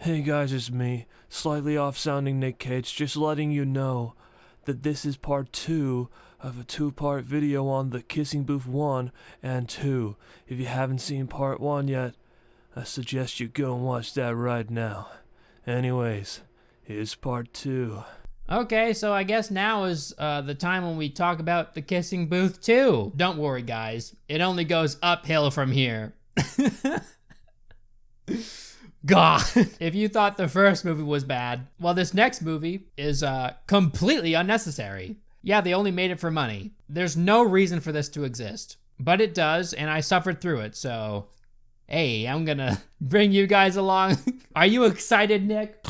Hey guys, it's me, slightly off-sounding Nick Cage, just letting you know that this is part 2 of a 2-part video on the Kissing Booth 1 and 2. If you haven't seen part 1 yet, I suggest you go and watch that right now. Anyways, here's part 2. Okay, so I guess now is the time when we talk about the Kissing Booth 2. Don't worry, guys. It only goes uphill from here. God. If you thought the first movie was bad, well, this next movie is completely unnecessary. Yeah, they only made it for money. There's no reason for this to exist. But it does, and I suffered through it, so... Hey, I'm gonna bring you guys along. Are you excited, Nick?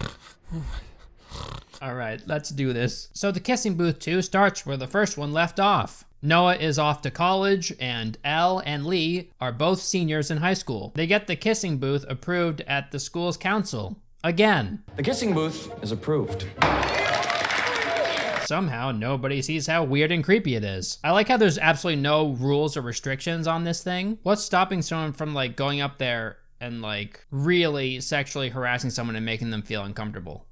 All right, let's do this. So the Kissing Booth 2 starts where the first one left off. Noah is off to college, and Elle and Lee are both seniors in high school. They get the Kissing Booth approved at the school's council. Again. The Kissing Booth is approved. Somehow, nobody sees how weird and creepy it is. I like how there's absolutely no rules or restrictions on this thing. What's stopping someone from, like, going up there and, like, really sexually harassing someone and making them feel uncomfortable?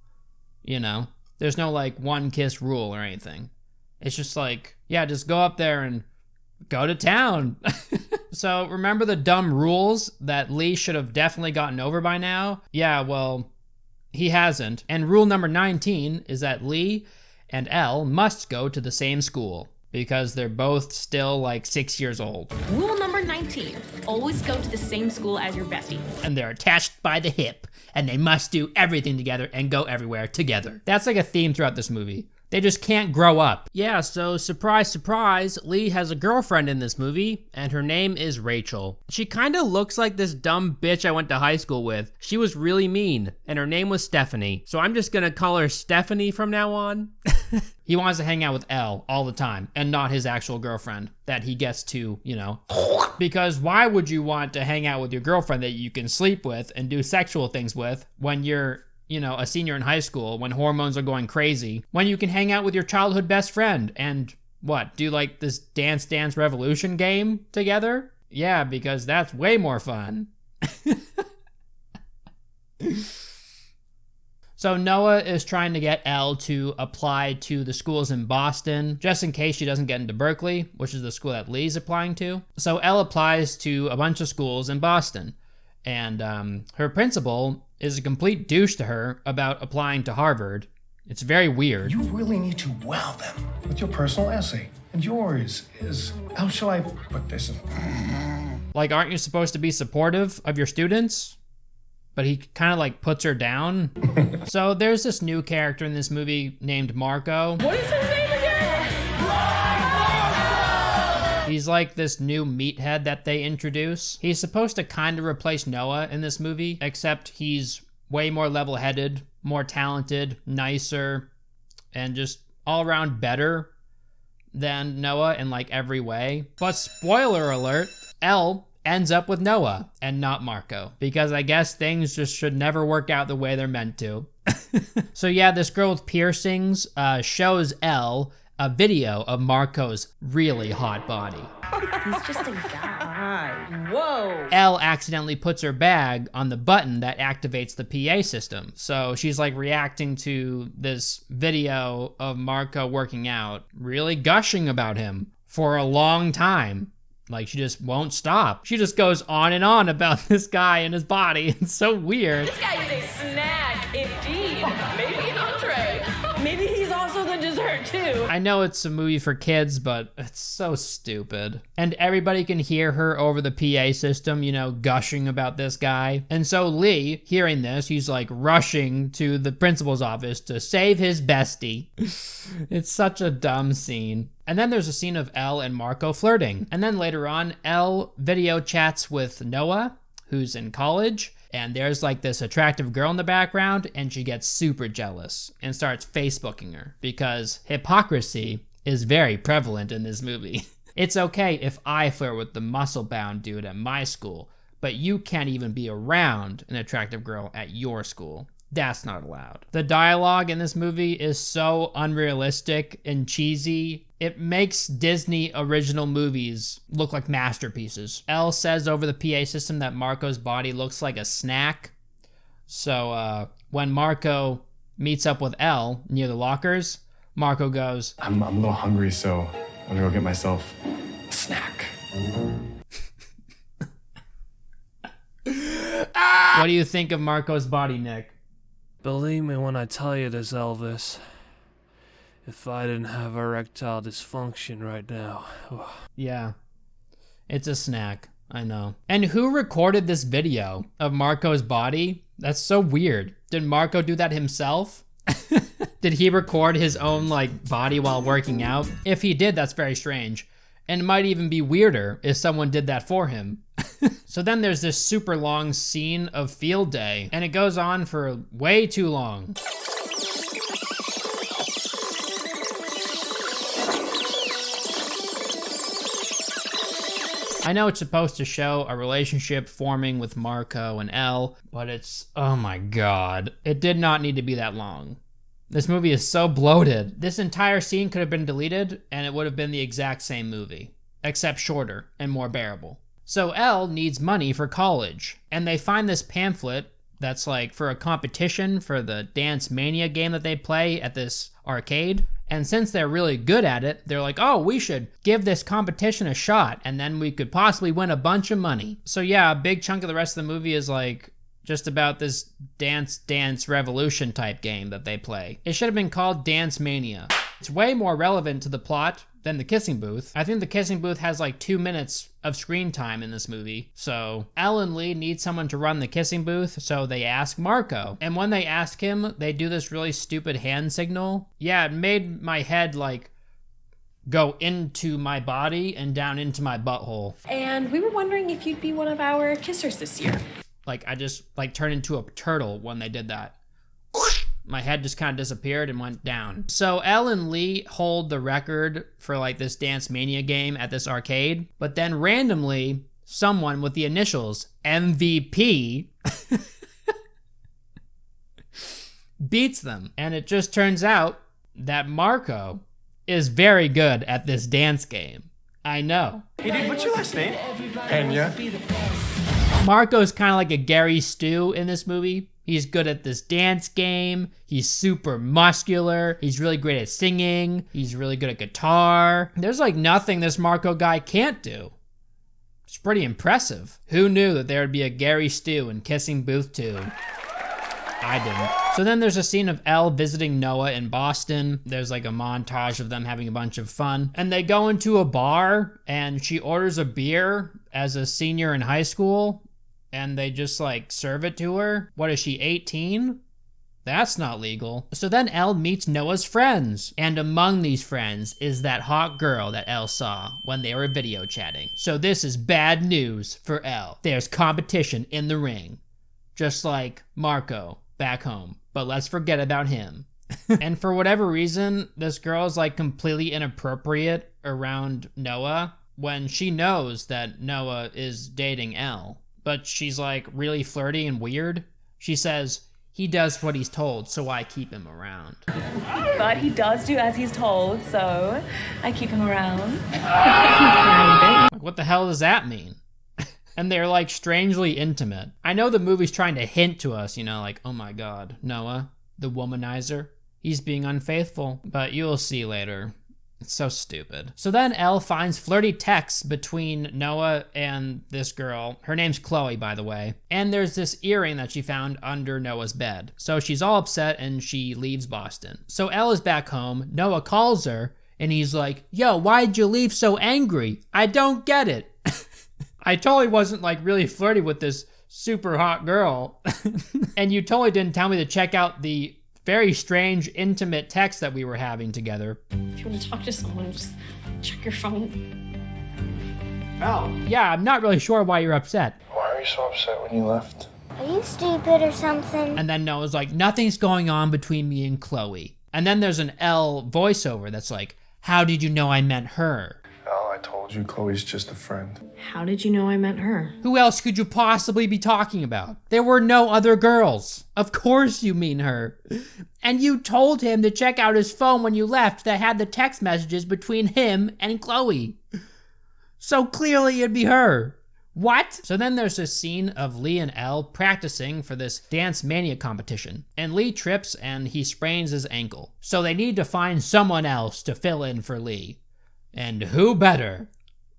You know? There's no, like, one kiss rule or anything. It's just like, yeah, just go up there and go to town. So remember the dumb rules that Lee should have definitely gotten over by now? Yeah, well, he hasn't. And rule number 19 is that Lee and Elle must go to the same school because they're both still like 6 years old. Rule number 19, always go to the same school as your bestie. And they're attached by the hip, and they must do everything together and go everywhere together. That's like a theme throughout this movie. They just can't grow up. Yeah, so surprise, surprise, Lee has a girlfriend in this movie, and her name is Rachel. She kinda looks like this dumb bitch I went to high school with. She was really mean, and her name was Stephanie. So I'm just gonna call her Stephanie from now on. He wants to hang out with Elle all the time, and not his actual girlfriend that he gets to, you know. Because why would you want to hang out with your girlfriend that you can sleep with and do sexual things with when you're, you know, a senior in high school, when hormones are going crazy, when you can hang out with your childhood best friend and, what, do like this Dance Dance Revolution game together? Yeah, because that's way more fun. So Noah is trying to get Elle to apply to the schools in Boston, just in case she doesn't get into Berkeley, which is the school that Lee's applying to. So Elle applies to a bunch of schools in Boston, and her principal is a complete douche to her about applying to Harvard. It's very weird. You really need to wow them with your personal essay. And yours is, how shall I put this? Like, aren't you supposed to be supportive of your students? But he kind of like puts her down. So there's this new character in this movie named Marco. What is his name again? He's like this new meathead that they introduce. He's supposed to kind of replace Noah in this movie, except he's way more level-headed, more talented, nicer, and just all around better than Noah in like every way. But spoiler alert, Elle ends up with Noah and not Marco, because I guess things just should never work out the way they're meant to. So yeah, this girl with piercings shows Elle a video of Marco's really hot body. He's just a guy. Whoa. Elle accidentally puts her bag on the button that activates the PA system. So she's like reacting to this video of Marco working out, really gushing about him for a long time. Like, she just won't stop. She just goes on and on about this guy and his body. It's so weird. This guy is a snack, indeed. Maybe an entree. Maybe he's also the dessert, too. I know it's a movie for kids, but it's so stupid. And everybody can hear her over the PA system, you know, gushing about this guy. And so Lee, hearing this, he's like rushing to the principal's office to save his bestie. It's such a dumb scene. And then there's a scene of Elle and Marco flirting. And then later on, Elle video chats with Noah, who's in college. And there's like this attractive girl in the background, and she gets super jealous and starts Facebooking her because hypocrisy is very prevalent in this movie. It's okay if I flirt with the muscle-bound dude at my school, but you can't even be around an attractive girl at your school. That's not allowed. The dialogue in this movie is so unrealistic and cheesy. It makes Disney original movies look like masterpieces. Elle says over the PA system that Marco's body looks like a snack. So when Marco meets up with Elle near the lockers, Marco goes, I'm a little hungry, so I'm gonna go get myself a snack. What do you think of Marco's body, Nick? Believe me when I tell you this, Elvis. If I didn't have erectile dysfunction right now. Yeah, it's a snack, I know. And who recorded this video of Marco's body? That's so weird. Did Marco do that himself? Did he record his own body while working out? If he did, that's very strange. And it might even be weirder if someone did that for him. So then there's this super long scene of field day, and it goes on for way too long. I know it's supposed to show a relationship forming with Marco and Elle, but it's, oh my god. It did not need to be that long. This movie is so bloated. This entire scene could have been deleted, and it would have been the exact same movie, except shorter and more bearable. So Elle needs money for college, and they find this pamphlet that's for a competition for the Dance Mania game that they play at this arcade. And since they're really good at it, they're like, oh, we should give this competition a shot, and then we could possibly win a bunch of money. So yeah, a big chunk of the rest of the movie is just about this Dance Revolution type game that they play. It should have been called Dance Mania. It's way more relevant to the plot than the kissing booth. I think the kissing booth has 2 minutes of screen time in this movie. So Elle and Lee need someone to run the kissing booth, so they ask Marco. And when they ask him, they do this really stupid hand signal. Yeah, it made my head go into my body and down into my butthole. And we were wondering if you'd be one of our kissers this year. I just turned into a turtle when they did that. My head just kind of disappeared and went down. So Elle and Lee hold the record for this Dance Mania game at this arcade, but then randomly someone with the initials MVP beats them. And it just turns out that Marco is very good at this dance game. I know. Hey dude, what's your last name? Pena. Marco's kind of like a Gary Stu in this movie. He's good at this dance game. He's super muscular. He's really great at singing. He's really good at guitar. There's nothing this Marco guy can't do. It's pretty impressive. Who knew that there would be a Gary Stu in Kissing Booth 2? I didn't. So then there's a scene of Elle visiting Noah in Boston. There's a montage of them having a bunch of fun. And they go into a bar and she orders a beer as a senior in high school. And they just serve it to her. What is she, 18? That's not legal. So then Elle meets Noah's friends. And among these friends is that hot girl that Elle saw when they were video chatting. So this is bad news for Elle. There's competition in the ring. Just like Marco back home. But let's forget about him. And for whatever reason, this girl is completely inappropriate around Noah when she knows that Noah is dating Elle. But she's really flirty and weird. She says, he does what he's told, so I keep him around. But he does do as he's told, so I keep him around. What the hell does that mean? And they're strangely intimate. I know the movie's trying to hint to us, oh my god, Noah, the womanizer, he's being unfaithful. But you'll see later. It's so stupid. So then Elle finds flirty texts between Noah and this girl. Her name's Chloe, by the way. And there's this earring that she found under Noah's bed. So she's all upset and she leaves Boston. So Elle is back home. Noah calls her and he's like, yo, why'd you leave so angry? I don't get it. I totally wasn't really flirty with this super hot girl. And you totally didn't tell me to check out the very strange, intimate text that we were having together. If you want to talk to someone, just check your phone. Al. Yeah, I'm not really sure why you're upset. Why are you so upset when you left? Are you stupid or something? And then Noah's like, nothing's going on between me and Chloe. And then there's an Elle voiceover that's like, how did you know I meant her? Al, I told you Chloe's just a friend. How did you know I meant her? Who else could you possibly be talking about? There were no other girls. Of course you mean her. And you told him to check out his phone when you left that had the text messages between him and Chloe. So clearly it'd be her. What? So then there's this scene of Lee and Elle practicing for this Dance Mania competition. And Lee trips and he sprains his ankle. So they need to find someone else to fill in for Lee. And who better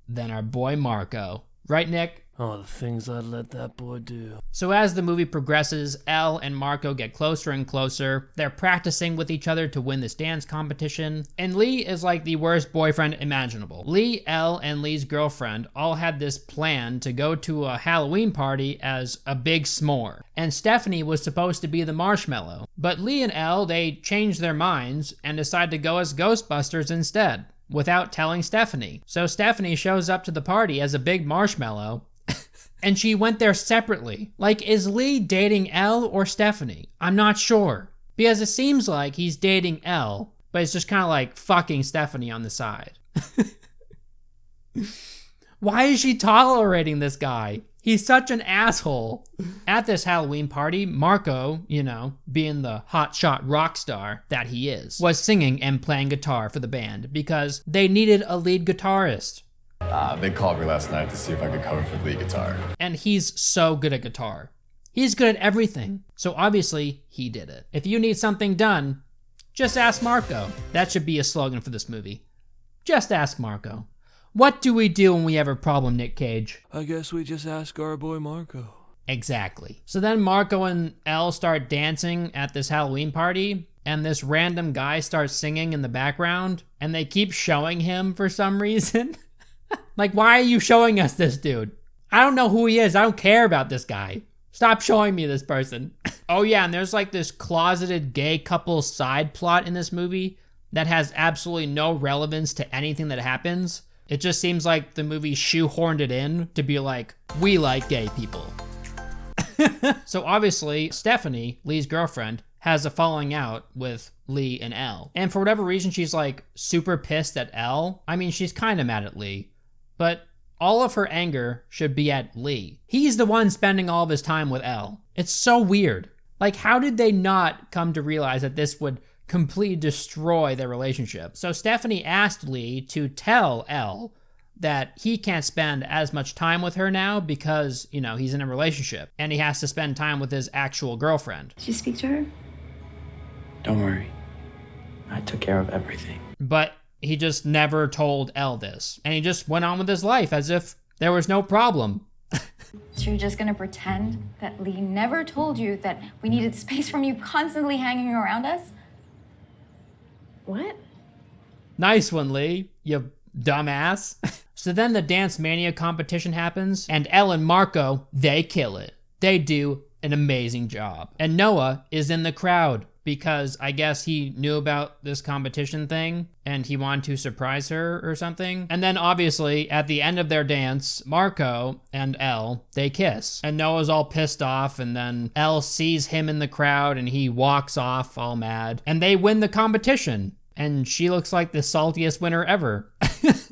than our boy Marco. Right, Nick? Oh, the things I'd let that boy do. So as the movie progresses, Elle and Marco get closer and closer. They're practicing with each other to win this dance competition. And Lee is like the worst boyfriend imaginable. Lee, Elle, and Lee's girlfriend all had this plan to go to a Halloween party as a big s'more. And Stephanie was supposed to be the marshmallow. But Lee and Elle, they changed their minds and decided to go as Ghostbusters instead, without telling Stephanie. So Stephanie shows up to the party as a big marshmallow, and she went there separately. Like, is Lee dating Elle or Stephanie? I'm not sure. Because it seems like he's dating Elle, but it's just kind of like fucking Stephanie on the side. Why is she tolerating this guy? He's such an asshole. At this Halloween party, Marco, you know, being the hotshot rock star that he is, was singing and playing guitar for the band because they needed a lead guitarist. They called me last night to see if I could cover for lead guitar. And he's so good at guitar. He's good at everything. So obviously, he did it. If you need something done, just ask Marco. That should be a slogan for this movie. Just ask Marco. What do we do when we have a problem, Nick Cage? I guess we just ask our boy Marco. Exactly. So then Marco and Elle start dancing at this Halloween party, and this random guy starts singing in the background, and they keep showing him for some reason. Like, why are you showing us this dude? I don't know who he is. I don't care about this guy. Stop showing me this person. Oh yeah, and there's like this closeted gay couple side plot in this movie that has absolutely no relevance to anything that happens. It just seems like the movie shoehorned it in to be like, we like gay people. So obviously, Stephanie, Lee's girlfriend, has a falling out with Lee and Elle. And for whatever reason, she's like super pissed at Elle. I mean, she's kind of mad at Lee, but all of her anger should be at Lee. He's the one spending all of his time with Elle. It's so weird. Like, how did they not come to realize that this would completely destroy their relationship? So Stephanie asked Lee to tell Elle that he can't spend as much time with her now because, you know, he's in a relationship and he has to spend time with his actual girlfriend. Did you speak to her? Don't worry. I took care of everything. But he just never told Elle this. And he just went on with his life as if there was no problem. So you're just gonna pretend that Lee never told you that we needed space from you constantly hanging around us? What? Nice one, Lee, you dumbass. So then the Dance Mania competition happens, and Elle and Marco, they kill it. They do an amazing job. And Noah is in the crowd because I guess he knew about this competition thing and he wanted to surprise her or something. And then obviously at the end of their dance, Marco and Elle, they kiss. And Noah's all pissed off, and then Elle sees him in the crowd and he walks off all mad. And they win the competition. And she looks like the saltiest winner ever.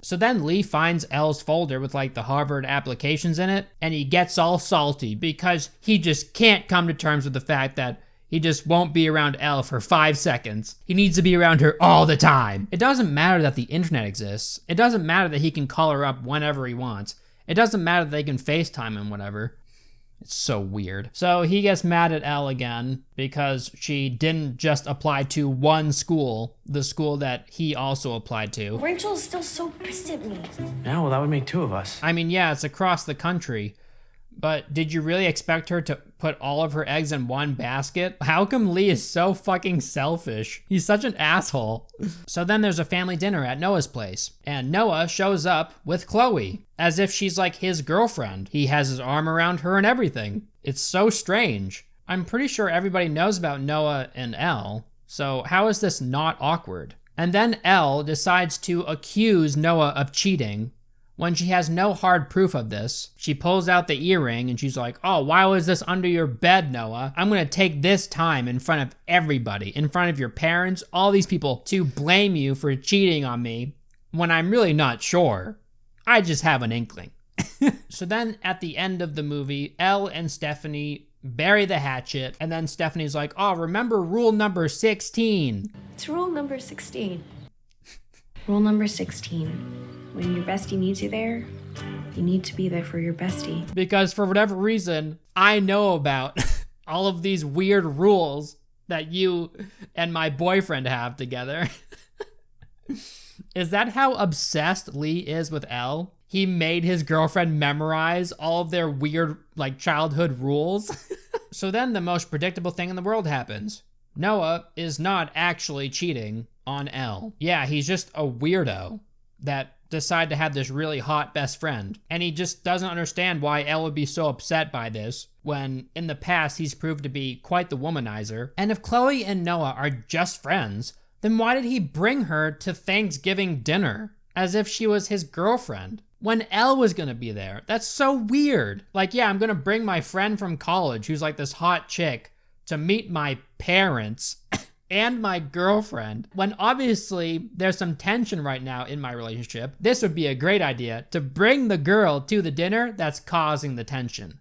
So then Lee finds Elle's folder with like the Harvard applications in it, and he gets all salty because he just can't come to terms with the fact that he just won't be around Elle for 5 seconds. He needs to be around her all the time. It doesn't matter that the internet exists. It doesn't matter that he can call her up whenever he wants. It doesn't matter that they can FaceTime and whatever. It's so weird. So he gets mad at Elle again because she didn't just apply to one school, the school that he also applied to. Rachel's still so pissed at me. Yeah, well, that would make two of us. I mean, yeah, it's across the country, but did you really expect her to put all of her eggs in one basket? How come Lee is so fucking selfish? He's such an asshole. So then there's a family dinner at Noah's place, and Noah shows up with Chloe, as if she's like his girlfriend. He has his arm around her and everything. It's so strange. I'm pretty sure everybody knows about Noah and Elle, so how is this not awkward? And then Elle decides to accuse Noah of cheating when she has no hard proof of this. She pulls out the earring and she's like, oh, why was this under your bed, Noah? I'm gonna take this time in front of everybody, in front of your parents, all these people, to blame you for cheating on me when I'm really not sure. I just have an inkling. So then at the end of the movie, Elle and Stephanie bury the hatchet, and then Stephanie's like, oh, remember rule number 16. It's rule number 16. Rule number 16. When your bestie needs you there, you need to be there for your bestie. Because for whatever reason, I know about all of these weird rules that you and my boyfriend have together. Is that how obsessed Lee is with Elle? He made his girlfriend memorize all of their weird, like, childhood rules. So then the most predictable thing in the world happens. Noah is not actually cheating on Elle. Yeah, he's just a weirdo that decided to have this really hot best friend. And he just doesn't understand why Elle would be so upset by this when in the past he's proved to be quite the womanizer. And if Chloe and Noah are just friends, then why did he bring her to Thanksgiving dinner as if she was his girlfriend when Elle was gonna be there? That's so weird. Like, yeah, I'm gonna bring my friend from college who's like this hot chick to meet my parents and my girlfriend, when obviously there's some tension right now in my relationship. This would be a great idea to bring the girl to the dinner that's causing the tension.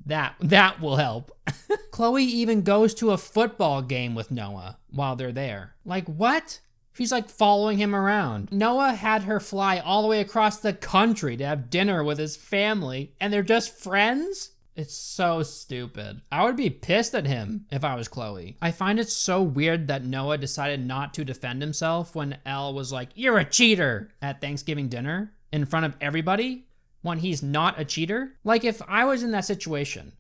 That will help. Chloe even goes to a football game with Noah while they're there. Like, what? She's like following him around. Noah had her fly all the way across the country to have dinner with his family, and they're just friends? It's so stupid. I would be pissed at him if I was Chloe. I find it so weird that Noah decided not to defend himself when Elle was like, "You're a cheater," at Thanksgiving dinner in front of everybody when he's not a cheater. Like, if I was in that situation,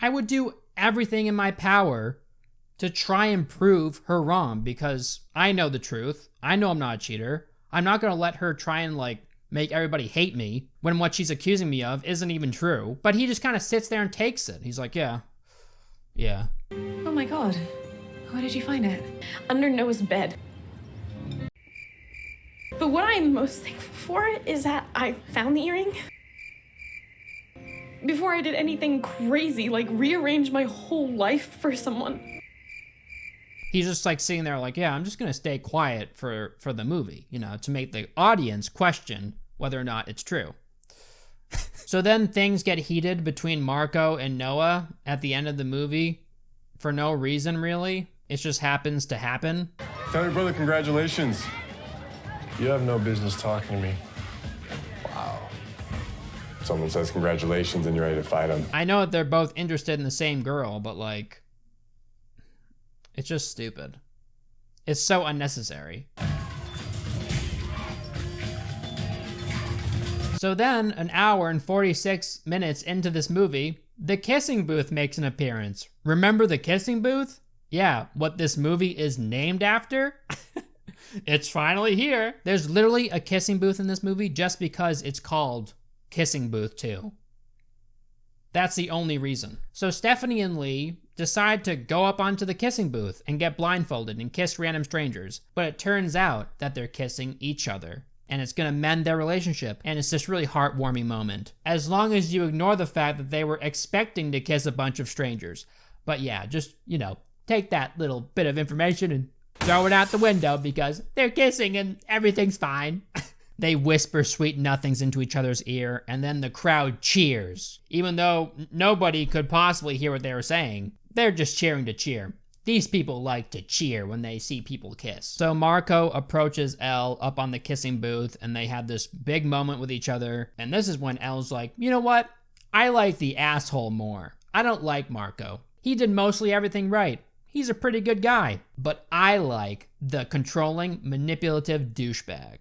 I would do everything in my power to try and prove her wrong because I know the truth. I know I'm not a cheater. I'm not gonna let her try and like make everybody hate me when what she's accusing me of isn't even true. But he just kind of sits there and takes it. He's like, yeah. Oh my God. Where did you find it? Under Noah's bed. But what I'm most thankful for is that I found the earring before I did anything crazy, like rearrange my whole life for someone. He's just like sitting there like, yeah, I'm just gonna stay quiet for the movie, you know, to make the audience question whether or not it's true. So then things get heated between Marco and Noah at the end of the movie for no reason, really. It just happens to happen. Tell your brother congratulations. You have no business talking to me. Wow. Someone says congratulations and you're ready to fight him. I know that they're both interested in the same girl, but like, it's just stupid. It's so unnecessary. So then, an hour and 46 minutes into this movie, the kissing booth makes an appearance. Remember the kissing booth? Yeah, what this movie is named after? It's finally here. There's literally a kissing booth in this movie just because it's called Kissing Booth 2. That's the only reason. So Stephanie and Lee decide to go up onto the kissing booth and get blindfolded and kiss random strangers. But it turns out that they're kissing each other. And it's gonna mend their relationship. And it's this really heartwarming moment. As long as you ignore the fact that they were expecting to kiss a bunch of strangers. But yeah, just, you know, take that little bit of information and throw it out the window because they're kissing and everything's fine. They whisper sweet nothings into each other's ear, and then the crowd cheers. Even though nobody could possibly hear what they were saying, they're just cheering to cheer. These people like to cheer when they see people kiss. So Marco approaches Elle up on the kissing booth, and they have this big moment with each other. And this is when Elle's like, you know what? I like the asshole more. I don't like Marco. He did mostly everything right. He's a pretty good guy. But I like the controlling, manipulative douchebag.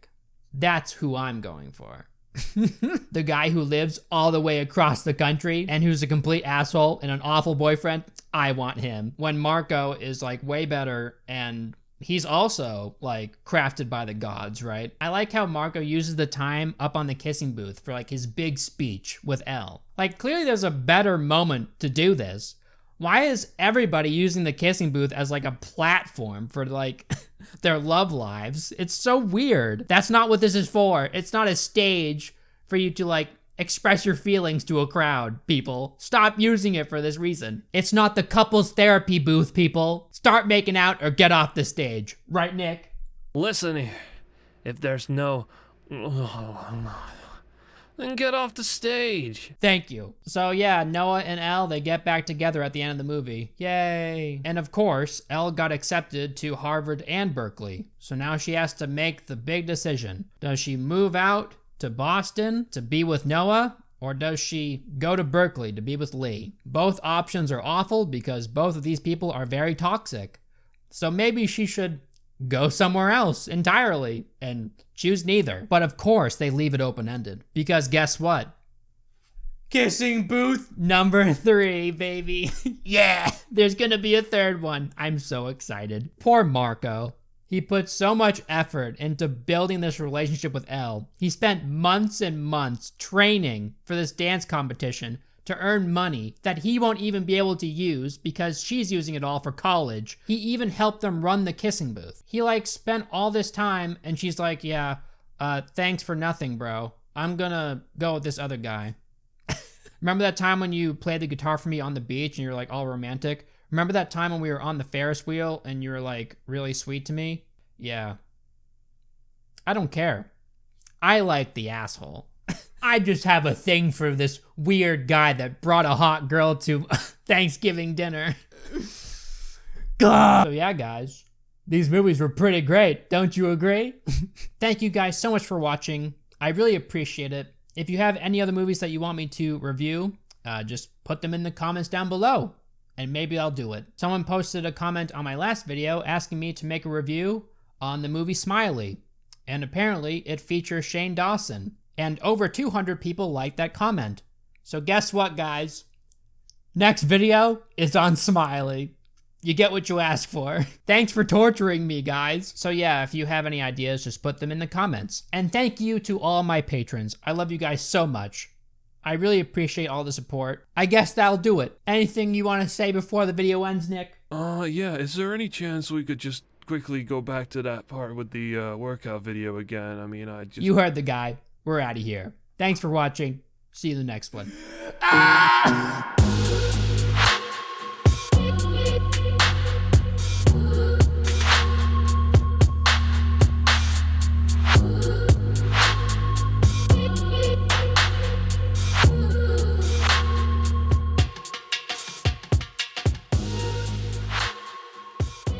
That's who I'm going for. The guy who lives all the way across the country and who's a complete asshole and an awful boyfriend, I want him. When Marco is like way better and he's also like crafted by the gods, right? I like how Marco uses the time up on the kissing booth for like his big speech with Elle. Like clearly there's a better moment to do this. Why is everybody using the kissing booth as like a platform for like their love lives? It's so weird. That's not what this is for. It's not a stage for you to like express your feelings to a crowd, people. Stop using it for this reason. It's not the couples therapy booth, people. Start making out or get off the stage. Right, Nick? Listen here. If there's no... then get off the stage. Thank you. So yeah, Noah and Elle, they get back together at the end of the movie. Yay. And of course, Elle got accepted to Harvard and Berkeley. So now she has to make the big decision. Does she move out to Boston to be with Noah? Or does she go to Berkeley to be with Lee? Both options are awful because both of these people are very toxic. So maybe she should go somewhere else entirely and choose neither. But of course, they leave it open-ended because guess what? Kissing booth number 3, baby. Yeah, there's gonna be a third one. I'm so excited. Poor Marco. He put so much effort into building this relationship with Elle. He spent months and months training for this dance competition to earn money that he won't even be able to use because she's using it all for college. He even helped them run the kissing booth. He spent all this time and she's like, yeah, thanks for nothing, bro. I'm gonna go with this other guy. Remember that time when you played the guitar for me on the beach and you're all romantic? Remember that time when we were on the Ferris wheel and you were really sweet to me? Yeah. I don't care. I like the asshole. I just have a thing for this weird guy that brought a hot girl to Thanksgiving dinner. God. So yeah, guys. These movies were pretty great. Don't you agree? Thank you guys so much for watching. I really appreciate it. If you have any other movies that you want me to review, just put them in the comments down below. And maybe I'll do it. Someone posted a comment on my last video asking me to make a review on the movie Smiley. And apparently it features Shane Dawson. And over 200 people liked that comment. So guess what, guys? Next video is on Smiley. You get what you ask for. Thanks for torturing me, guys. So yeah, if you have any ideas, just put them in the comments. And thank you to all my patrons. I love you guys so much. I really appreciate all the support. I guess that'll do it. Anything you want to say before the video ends, Nick? Yeah, is there any chance we could just quickly go back to that part with the workout video again? I mean, You heard the guy. We're out of here. Thanks for watching. See you in the next one.